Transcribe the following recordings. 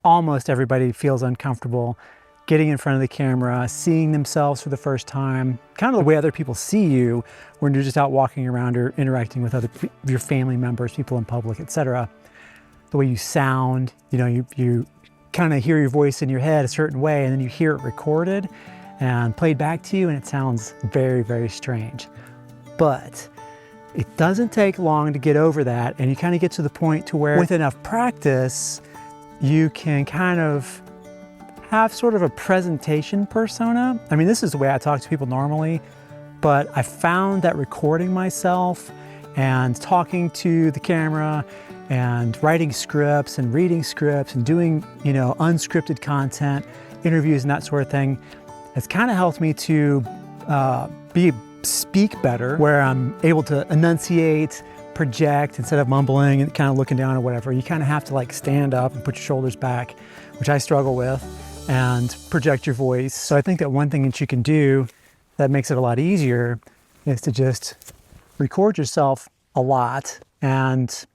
almost everybody feels uncomfortable getting in front of the camera, seeing themselves for the first time, kind of the way other people see you when you're just out walking around or interacting with your family members, people in public, etc. The way you sound, you kind of hear your voice in your head a certain way, and then you hear it recorded and played back to you, and it sounds very, very strange. But it doesn't take long to get over that, and you kind of get to the point to where with enough practice, you can kind of have sort of a presentation persona. I mean, this is the way I talk to people normally, but I found that recording myself and talking to the camera and writing scripts and reading scripts and doing, unscripted content, interviews and that sort of thing, has kind of helped me to speak better, where I'm able to enunciate, project instead of mumbling and kind of looking down or whatever. You kind of have to like stand up and put your shoulders back, which I struggle with, and project your voice. So I think that one thing that you can do that makes it a lot easier is to just record yourself a lot and,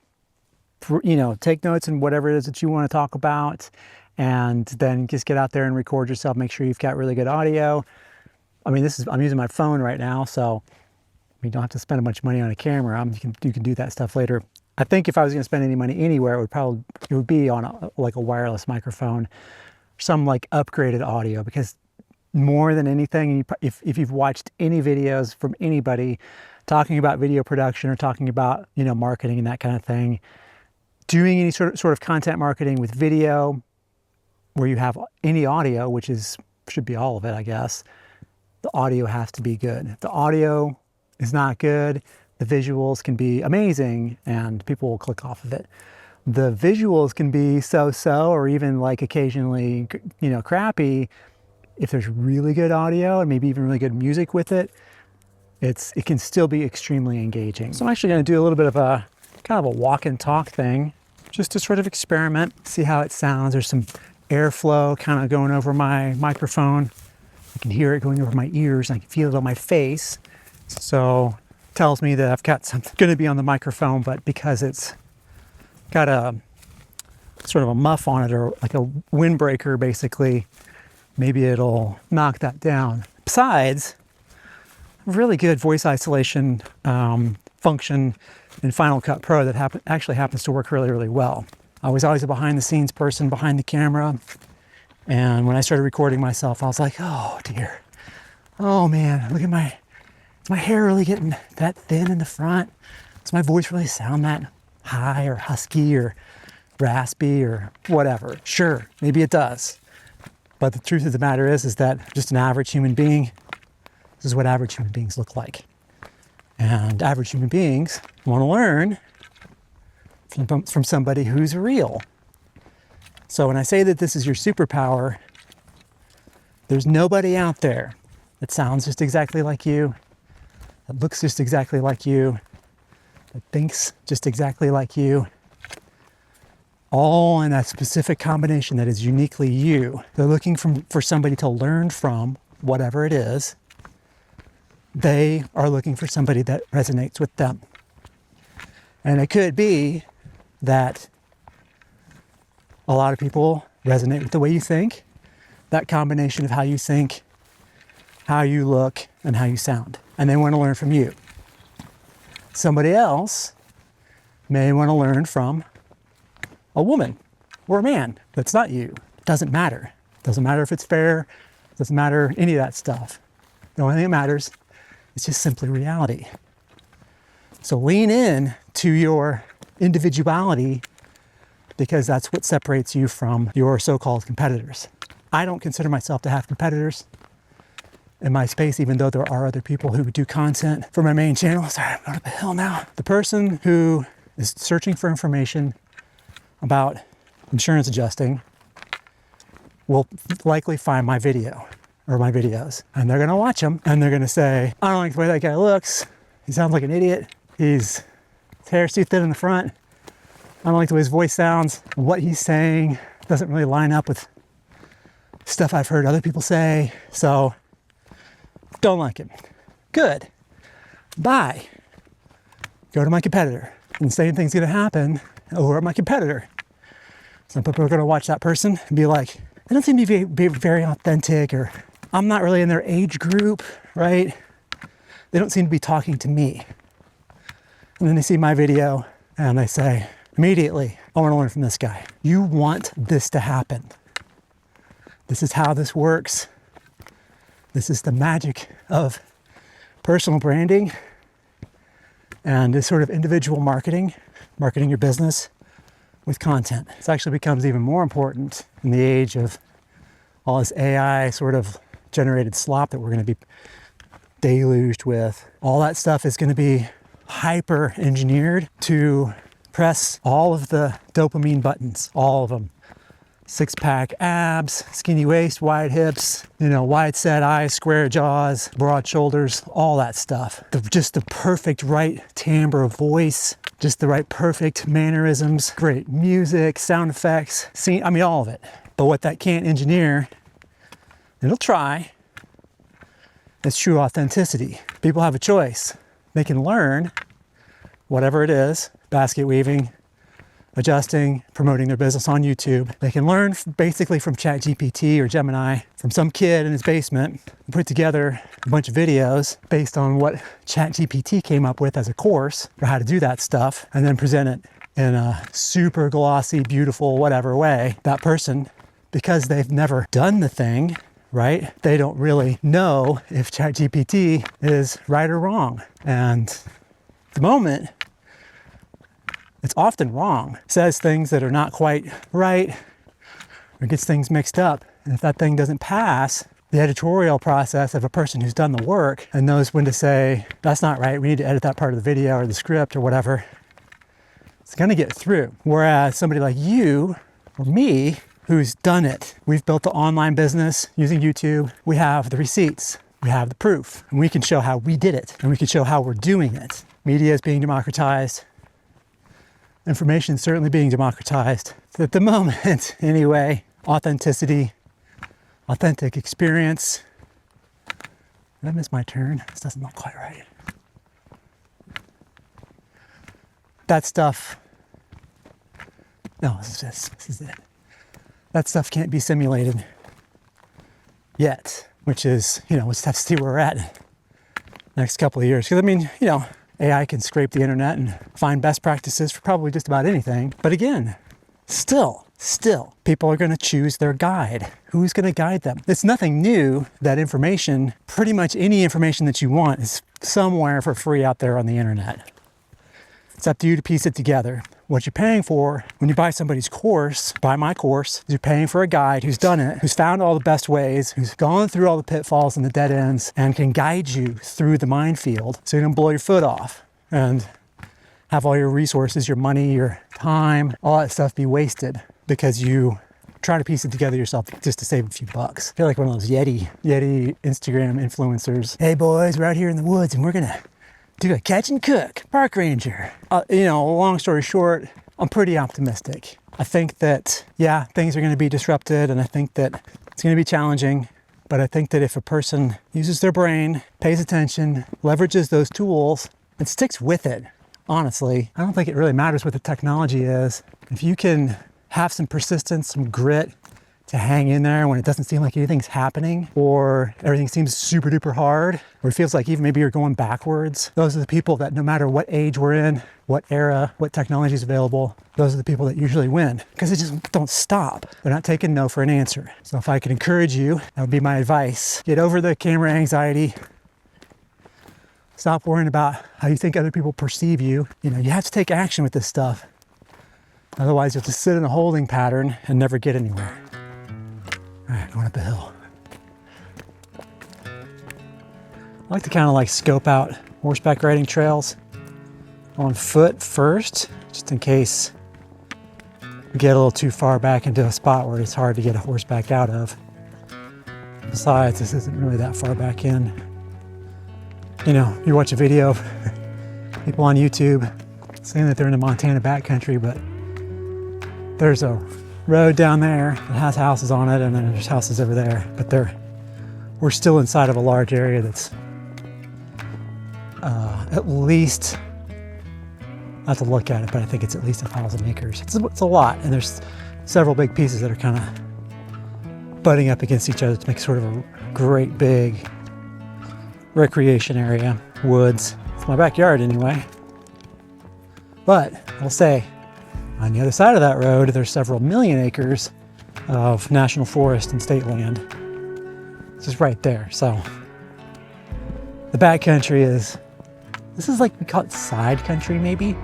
take notes and whatever it is that you want to talk about, and then just get out there and record yourself. Make sure you've got really good audio. I mean, I'm using my phone right now, so you don't have to spend a bunch of money on a camera. You can do that stuff later. I think if I was going to spend any money anywhere, it would be on a wireless microphone, some like upgraded audio, because more than anything, if you've watched any videos from anybody talking about video production or talking about marketing and that kind of thing, doing any sort of content marketing with video where you have any audio, which should be all of it, I guess, the audio has to be good. If the audio is not good, the visuals can be amazing and people will click off of it. The visuals can be so-so, or even like occasionally, crappy. If there's really good audio and maybe even really good music with it, it can still be extremely engaging. So I'm actually going to do a little bit of a kind of a walk and talk thing, just to sort of experiment, see how it sounds. There's some airflow kind of going over my microphone. I can hear it going over my ears, and I can feel it on my face. So it tells me that I've got something going to be on the microphone, but because it's got a sort of a muff on it, or like a windbreaker basically, maybe it'll knock that down. Besides, really good voice isolation function in Final Cut Pro that actually happens to work really, really well. I was always a behind the scenes person behind the camera, and when I started recording myself, I was like, oh dear, oh man, look at is my hair really getting that thin in the front? Does my voice really sound that high or husky or raspy or whatever? Sure, maybe it does. But the truth of the matter is that just an average human being, this is what average human beings look like. And average human beings want to learn from somebody who's real. So when I say that this is your superpower, there's nobody out there that sounds just exactly like you, that looks just exactly like you, that thinks just exactly like you, all in a specific combination that is uniquely you. They're looking for somebody to learn from, whatever it is. They are looking for somebody that resonates with them. And it could be that a lot of people resonate with the way you think, that combination of how you think, how you look, and how you sound. And they want to learn from you. Somebody else may want to learn from a woman or a man that's not you. It doesn't matter. It doesn't matter if it's fair. It doesn't matter any of that stuff. The only thing that matters is just simply reality. So lean in to your individuality, because that's what separates you from your so-called competitors. I don't consider myself to have competitors in my space, even though there are other people who do content for my main channel. Sorry, I'm going up a hill now. The person who is searching for information about insurance adjusting will likely find my video or my videos, and they're going to watch them and they're going to say, I don't like the way that guy looks. He sounds like an idiot. His hair's too thin in the front. I don't like the way his voice sounds. What he's saying doesn't really line up with stuff I've heard other people say. So don't like him. Good. Bye. Go to my competitor. And the same thing's going to happen over at my competitor. Some people are going to watch that person and be like, they don't seem to be very authentic, or I'm not really in their age group, right? They don't seem to be talking to me. And then they see my video and they say, immediately, I want to learn from this guy. You want this to happen. This is how this works. This is the magic of personal branding and this sort of individual marketing your business with content. This actually becomes even more important in the age of all this AI sort of generated slop that we're going to be deluged with. All that stuff is going to be hyper engineered to press all of the dopamine buttons, all of them. Six-pack abs, skinny waist, wide hips, wide set eyes, square jaws, broad shoulders, all that stuff. Just the perfect right timbre of voice, just the right perfect mannerisms, great music, sound effects, scene, all of it. But what that can't engineer, it'll try, is true authenticity. People have a choice. They can learn whatever it is, basket weaving, adjusting, promoting their business on YouTube. They can learn basically from ChatGPT or Gemini, from some kid in his basement, and put together a bunch of videos based on what ChatGPT came up with as a course for how to do that stuff, and then present it in a super glossy, beautiful, whatever way. That person, because they've never done the thing, right? They don't really know if ChatGPT is right or wrong. And at the moment, it's often wrong. It says things that are not quite right or gets things mixed up. And if that thing doesn't pass the editorial process of a person who's done the work and knows when to say, that's not right, we need to edit that part of the video or the script or whatever, it's going to get through. Whereas somebody like you or me who's done it, we've built the online business using YouTube, we have the receipts, we have the proof, and we can show how we did it, and we can show how we're doing it. Media is being democratized. Information is certainly being democratized. At the moment, anyway, authenticity, authentic experience. Did I miss my turn? This doesn't look quite right. That stuff, no, this is it. That stuff can't be simulated yet, which is, we'll just have to see where we're at next couple of years. Because AI can scrape the internet and find best practices for probably just about anything. But again, still, people are going to choose their guide. Who's going to guide them? It's nothing new that information, pretty much any information that you want, is somewhere for free out there on the internet. It's up to you to piece it together. What you're paying for when you buy somebody's course, buy my course, you're paying for a guide who's done it, who's found all the best ways, who's gone through all the pitfalls and the dead ends, and can guide you through the minefield so you don't blow your foot off and have all your resources, your money, your time, all that stuff be wasted because you try to piece it together yourself just to save a few bucks. I feel like one of those Yeti Instagram influencers. Hey boys, we're out here in the woods and we're gonna do a catch and cook, park ranger. Long story short, I'm pretty optimistic. I think that, things are going to be disrupted, and I think that it's going to be challenging, but I think that if a person uses their brain, pays attention, leverages those tools, and sticks with it, honestly, I don't think it really matters what the technology is. If you can have some persistence, some grit, to hang in there when it doesn't seem like anything's happening, or everything seems super duper hard, or it feels like even maybe you're going backwards. Those are the people that no matter what age we're in, what era, what technology is available, those are the people that usually win because they just don't stop. They're not taking no for an answer. So if I could encourage you, that would be my advice. Get over the camera anxiety. Stop worrying about how you think other people perceive you. You have to take action with this stuff. Otherwise, you'll just sit in a holding pattern and never get anywhere. All right, going up the hill. I like to kind of scope out horseback riding trails on foot first, just in case we get a little too far back into a spot where it's hard to get a horseback out of. Besides, this isn't really that far back in. You watch a video of people on YouTube saying that they're in the Montana backcountry, but there's a road down there that has houses on it, and then there's houses over there, but we're still inside of a large area that's at least, I have to look at it, but I think it's at least 1,000 acres. It's a lot, and there's several big pieces that are kind of butting up against each other to make sort of a great big recreation area, woods. It's my backyard anyway. But I'll say, on the other side of that road, there's several million acres of national forest and state land. It's just right there. So the back country is, this is like, we call it side country maybe.